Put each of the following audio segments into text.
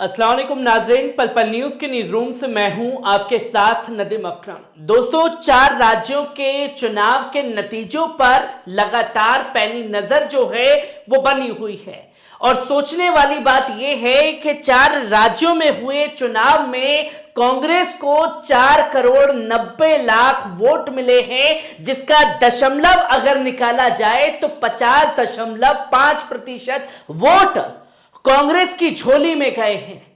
अस्सलाम वालेकुम नाजरीन, पल पल न्यूज के न्यूज रूम से मैं हूं आपके साथ नदीम अकरम। दोस्तों, 4 राज्यों के चुनाव के नतीजों पर लगातार पैनी नजर जो है वो बनी हुई है और सोचने वाली बात यह है कि 4 राज्यों में हुए चुनाव में कांग्रेस को 4 करोड़ 90 लाख वोट मिले हैं, जिसका दशमलव अगर निकाला जाए तो 50.5% वोट कांग्रेस की झोली में गए हैं।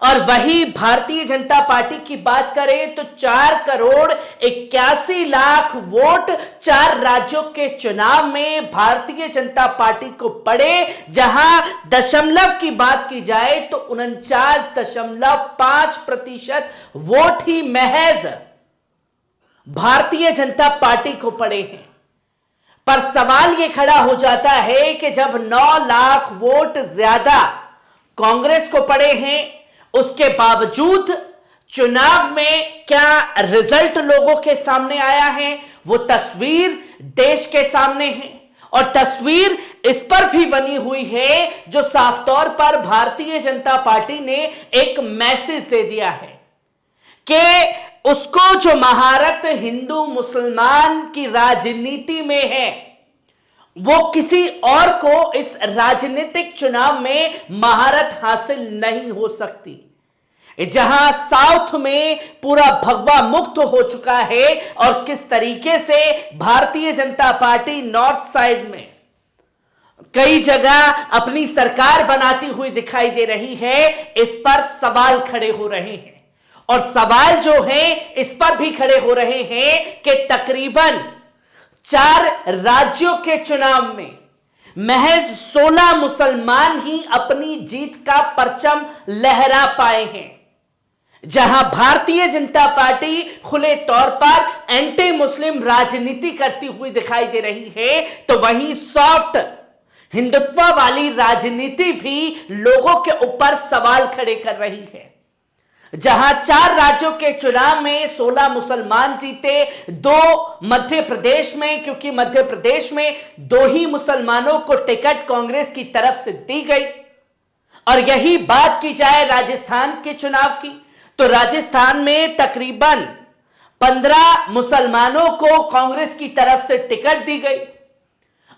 और वही भारतीय जनता पार्टी की बात करें तो 4 करोड़ 81 लाख वोट 4 राज्यों के चुनाव में भारतीय जनता पार्टी को पड़े, जहां दशमलव की बात की जाए तो 49.5% वोट ही महज भारतीय जनता पार्टी को पड़े हैं। पर सवाल यह खड़ा हो जाता है कि जब 9 लाख वोट ज्यादा कांग्रेस को पड़े हैं, उसके बावजूद चुनाव में क्या रिजल्ट लोगों के सामने आया है, वो तस्वीर देश के सामने है। और तस्वीर इस पर भी बनी हुई है जो साफ तौर पर भारतीय जनता पार्टी ने एक मैसेज दे दिया है कि उसको जो महारत हिंदू मुसलमान की राजनीति में है, वो किसी और को इस राजनीतिक चुनाव में महारत हासिल नहीं हो सकती। जहां साउथ में पूरा भगवा मुक्त हो चुका है और किस तरीके से Bharatiya Janata party north side में कई जगह अपनी सरकार बनाती हुई दिखाई दे रही है, इस पर सवाल खड़े हो रहे हैं। और सवाल जो है इस पर भी खड़े हो रहे हैं कि तकरीबन 4 राज्यों के चुनाव में महज 16 मुसलमान ही अपनी जीत का परचम लहरा पाए हैं। जहां भारतीय जनता पार्टी खुले तौर पर एंटी मुस्लिम राजनीति करती हुई दिखाई दे रही है, तो वहीं सॉफ्ट हिंदुत्व वाली राजनीति भी लोगों के ऊपर सवाल खड़े कर रही है। जहां 4 राज्यों के चुनाव में 16 मुसलमान जीते, 2 मध्य प्रदेश में, क्योंकि मध्य प्रदेश में 2 ही मुसलमानों को टिकट कांग्रेस की तरफ से दी गई। और यही बात की जाए राजस्थान के चुनाव की, तो राजस्थान में तकरीबन 15 मुसलमानों को कांग्रेस की तरफ से टिकट दी गई।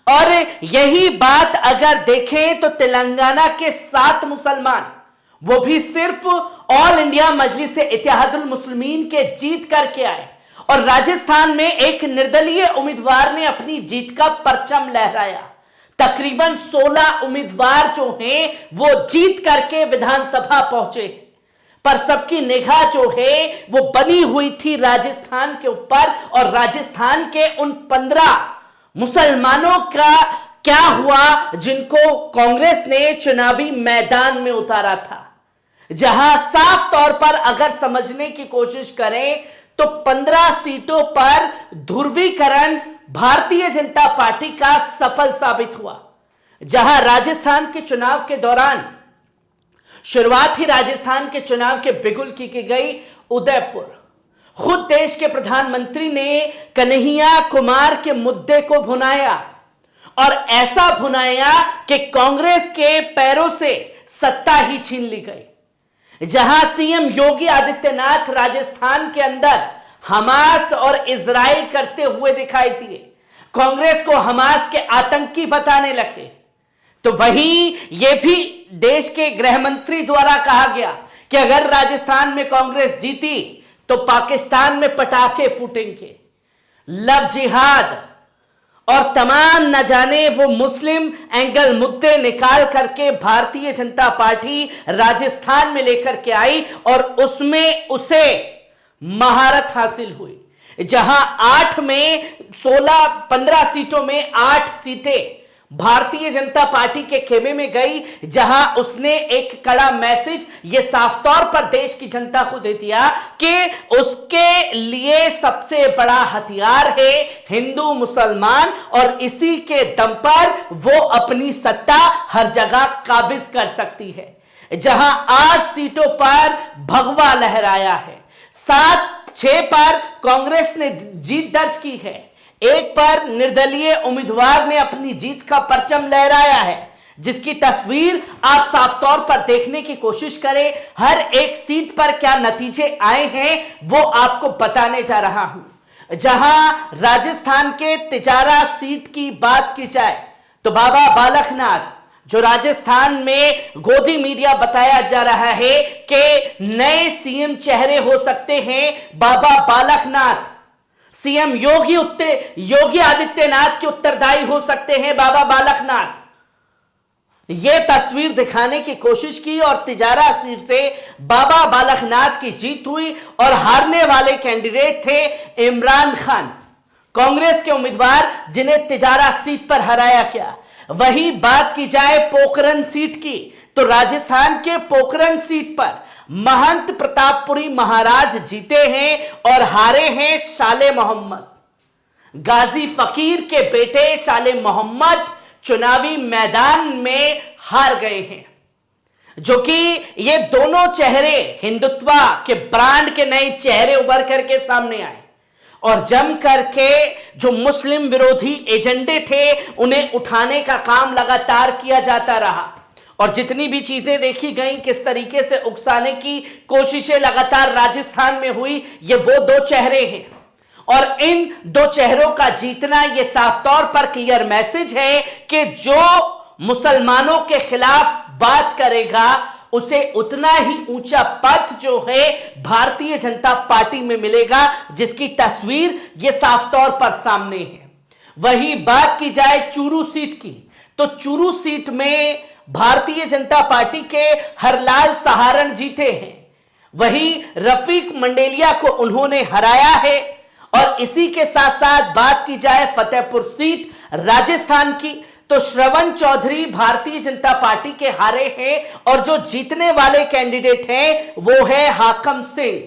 और यही बात अगर देखें तो तेलंगाना के 7 मुसलमान, वो भी सिर्फ ऑल इंडिया मजलिस इत्तेहादुल मुस्लिमीन के जीत करके आए। और राजस्थान में एक निर्दलीय उम्मीदवार ने अपनी जीत का परचम लहराया। तकरीबन 16 उम्मीदवार जो हैं वो जीत करके विधानसभा पहुंचे, पर सबकी निगाह जो है वो बनी हुई थी राजस्थान के ऊपर। और राजस्थान के उन 15 मुसलमानों का क्या हुआ जिनको कांग्रेस ने चुनावी मैदान में उतारा था। जहां साफ तौर पर अगर समझने की कोशिश करें तो 15 सीटों पर ध्रुवीकरण भारतीय जनता पार्टी का सफल साबित हुआ। जहां राजस्थान के चुनाव के दौरान शुरुआत ही राजस्थान के चुनाव के बिगुल की गई उदयपुर। खुद देश के प्रधानमंत्री ने कन्हैया कुमार के मुद्दे को भुनाया और ऐसा भुनाया कि कांग्रेस के पैरों से सत्ता ही छीन ली गई। जहां सीएम योगी आदित्यनाथ राजस्थान के अंदर हमास और इजराइल करते हुए दिखाई दिए, कांग्रेस को हमास के आतंकी बताने लगे, तो वहीं यह भी देश के गृह मंत्री द्वारा कहा गया कि अगर राजस्थान में कांग्रेस जीती तो पाकिस्तान में पटाखे फूटेंगे। लव जिहाद और तमाम न जाने वो मुस्लिम एंगल मुद्दे निकाल करके भारतीय जनता पार्टी राजस्थान में लेकर के आई और उसमें उसे महारत हासिल हुई। जहां 8 में 15 सीटों में 8 सीटें भारतीय जनता पार्टी के खेमे में गई, जहां उसने एक कड़ा मैसेज ये साफ तौर पर देश की जनता को दे दिया कि उसके लिए सबसे बड़ा हथियार है हिंदू मुसलमान और इसी के दम पर वो अपनी सत्ता हर जगह काबिज कर सकती है। जहां 8 सीटों पर भगवा लहराया है, 6 पर कांग्रेस ने जीत दर्ज की है, 1 पर निर्दलीय उम्मीदवार ने अपनी जीत का परचम लहराया है, जिसकी तस्वीर आप साफ तौर पर देखने की कोशिश करें। हर एक सीट पर क्या नतीजे आए हैं वो आपको बताने जा रहा हूं। जहां राजस्थान के तिजारा सीट की बात की जाए तो बाबा बालकनाथ, जो राजस्थान में गोदी मीडिया बताया जा रहा है कि नए सीएम चेहरे हो सकते हैं, बाबा बालकनाथ सीएम योगी आदित्यनाथ के उत्तरदायी हो सकते हैं बाबा बालकनाथ। यह तस्वीर दिखाने की कोशिश की और तिजारा सीट से बाबा बालकनाथ की जीत हुई और हारने वाले कैंडिडेट थे इमरान खान, कांग्रेस के उम्मीदवार, जिन्हें तिजारा सीट पर हराया गया। वही बात की जाए पोखरण सीट की तो राजस्थान के पोखरण सीट पर महंत प्रतापपुरी महाराज जीते हैं और हारे हैं शाले मोहम्मद। गाजी फकीर के बेटे शाले मोहम्मद चुनावी मैदान में हार गए हैं। जो कि ये दोनों चेहरे हिंदुत्व के ब्रांड के नए चेहरे उभर करके सामने आए और जम करके जो मुस्लिम विरोधी एजेंडे थे उन्हें उठाने का काम लगातार किया जाता रहा। और जितनी भी चीजें देखी गई, किस तरीके से उकसाने की कोशिशें लगातार राजस्थान में हुई, ये वो दो चेहरे हैं। और इन दो चेहरों का जीतना ये साफ तौर पर क्लियर मैसेज है कि जो मुसलमानों के खिलाफ बात करेगा उसे उतना ही ऊंचा पद जो है भारतीय जनता पार्टी में मिलेगा, जिसकी तस्वीर ये साफ तौर पर सामने है। वही बात की जाए चूरू सीट की तो चूरू सीट में भारतीय जनता पार्टी के हरलाल सहारण जीते हैं। वही रफीक मंडेलिया को उन्होंने हराया है। और इसी के साथ साथ बात की जाए फतेहपुर सीट राजस्थान की तो श्रवण चौधरी भारतीय जनता पार्टी के हारे हैं और जो जीतने वाले कैंडिडेट हैं वो है हाकम सिंह।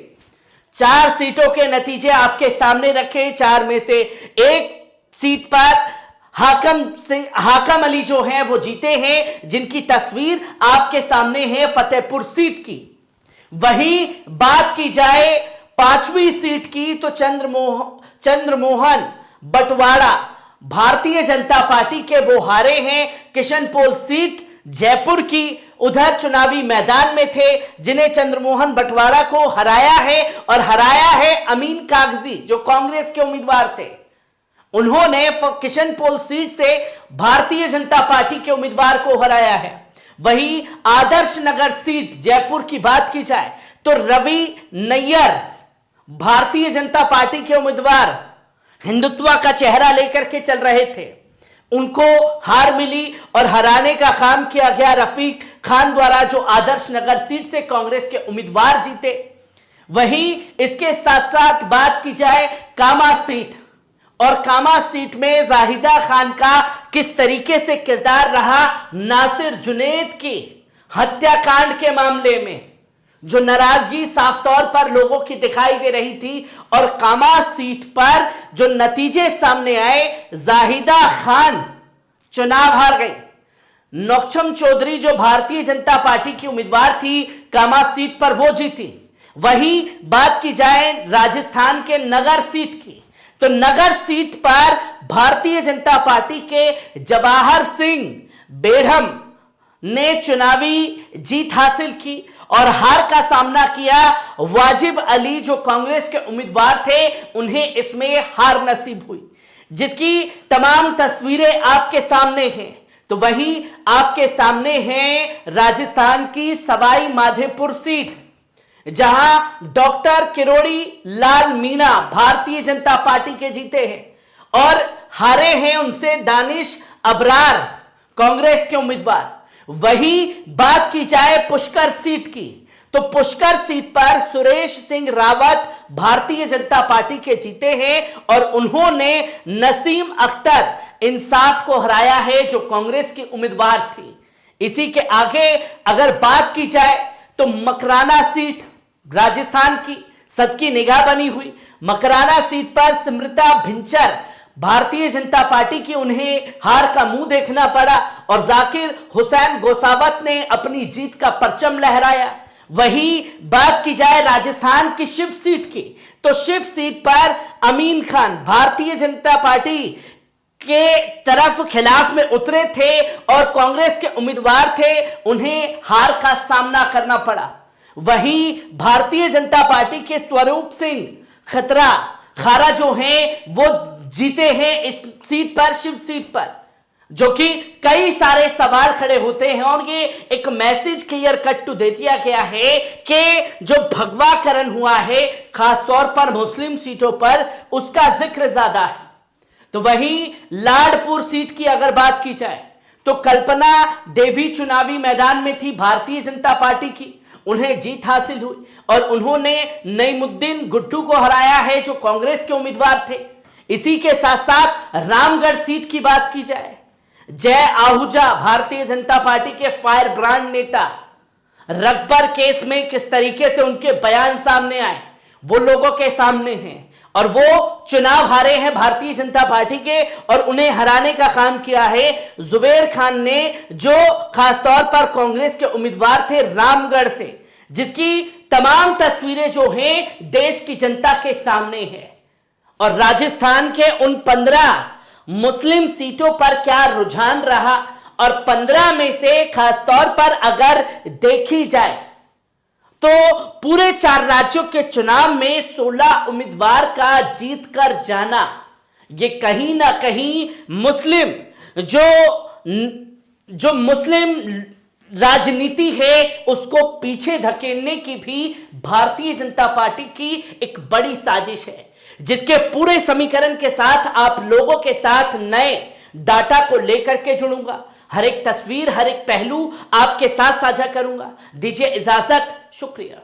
4 सीटों के नतीजे आपके सामने रखे। 4 में से एक सीट पर हाकम अली जो हैं वो जीते हैं, जिनकी तस्वीर आपके सामने है फतेहपुर सीट की। वहीं बात की जाए 5वीं सीट की तो चंद्रमोहन बटवाड़ा भारतीय जनता पार्टी के वो हारे हैं। किशनपोल सीट जयपुर की उधर चुनावी मैदान में थे, जिन्हें चंद्रमोहन बटवाड़ा को हराया है और हराया है अमीन कागजी जो कांग्रेस के उम्मीदवार थे। उन्होंने किशनपोल सीट से भारतीय जनता पार्टी के उम्मीदवार को हराया है। वही आदर्श नगर सीट जयपुर की बात की जाए तो रवि नैयर भारतीय जनता पार्टी के उम्मीदवार, हिंदुत्व का चेहरा लेकर के चल रहे थे, उनको हार मिली और हराने का काम किया गया रफीक खान द्वारा, जो आदर्श नगर सीट से कांग्रेस के उम्मीदवार जीते। वहीं इसके साथ साथ बात की जाए कामा सीट और कामा सीट में जाहिदा खान का किस तरीके से किरदार रहा नासिर जुनैद की हत्याकांड के मामले में, जो नाराजगी साफ तौर पर लोगों की दिखाई दे रही थी। और कामा सीट पर जो नतीजे सामने आए, जाहिदा खान चुनाव हार गई। नौक्षम चौधरी जो भारतीय जनता पार्टी की उम्मीदवार थी कामा सीट पर, वो जीती। वही बात की जाए राजस्थान के नगर सीट की तो नगर सीट पर भारतीय जनता पार्टी के जवाहर सिंह बेढ़म ने चुनावी जीत हासिल की और हार का सामना किया वाजिब अली जो कांग्रेस के उम्मीदवार थे, उन्हें इसमें हार नसीब हुई, जिसकी तमाम तस्वीरें आपके सामने हैं। तो वहीं आपके सामने है राजस्थान की सवाई माधोपुर सीट, जहां डॉक्टर किरोड़ी लाल मीणा भारतीय जनता पार्टी के जीते हैं और हारे हैं उनसे दानिश अबरार कांग्रेस के उम्मीदवार। वही बात की जाए पुष्कर सीट की तो पुष्कर सीट पर सुरेश सिंह रावत भारतीय जनता पार्टी के जीते हैं और उन्होंने नसीम अख्तर इंसाफ को हराया है जो कांग्रेस की उम्मीदवार थी। इसी के आगे अगर बात की जाए तो मकराना सीट राजस्थान की सबकी निगाह बनी हुई। मकराना सीट पर स्मृता भिंचर भारतीय जनता पार्टी की, उन्हें हार का मुंह देखना पड़ा और जाकिर हुसैन गोसावत ने अपनी जीत का परचम लहराया। वही बात की जाए राजस्थान की शिव सीट की तो शिव सीट पर अमीन खान भारतीय जनता पार्टी के तरफ खिलाफ में उतरे थे और कांग्रेस के उम्मीदवार थे, उन्हें हार का सामना करना पड़ा। वहीं भारतीय जनता पार्टी के स्वरूप सिंह खारा जो हैं वो जीते हैं इस सीट पर, शिव सीट पर, जो कि कई सारे सवाल खड़े होते हैं और ये एक मैसेज क्लियर कट टू दे दिया गया है कि जो भगवाकरण हुआ है खासतौर पर मुस्लिम सीटों पर, उसका जिक्र ज्यादा है। तो वहीं लाडपुर सीट की अगर बात की जाए तो कल्पना देवी चुनावी मैदान में थी भारतीय जनता पार्टी की, उन्हें जीत हासिल हुई और उन्होंने नईमुद्दीन गुड्डू को हराया है जो कांग्रेस के उम्मीदवार थे। इसी के साथ साथ रामगढ़ सीट की बात की जाए, जय आहूजा भारतीय जनता पार्टी के फायर ब्रांड नेता, रकबर केस में किस तरीके से उनके बयान सामने आए वो लोगों के सामने हैं और वो चुनाव हारे हैं भारतीय जनता पार्टी के और उन्हें हराने का काम किया है जुबेर खान ने, जो खासतौर पर कांग्रेस के उम्मीदवार थे रामगढ़ से, जिसकी तमाम तस्वीरें जो हैं देश की जनता के सामने है। और राजस्थान के उन 15 मुस्लिम सीटों पर क्या रुझान रहा और 15 में से खासतौर पर अगर देखी जाए तो पूरे 4 राज्यों के चुनाव में 16 उम्मीदवार का जीत कर जाना, ये कहीं ना कहीं मुस्लिम जो मुस्लिम राजनीति है उसको पीछे धकेलने की भी भारतीय जनता पार्टी की एक बड़ी साजिश है, जिसके पूरे समीकरण के साथ आप लोगों के साथ नए डाटा को लेकर के जुड़ूंगा। हर एक तस्वीर, हर एक पहलू आपके साथ साझा करूंगा। दीजिए इजाजत, शुक्रिया।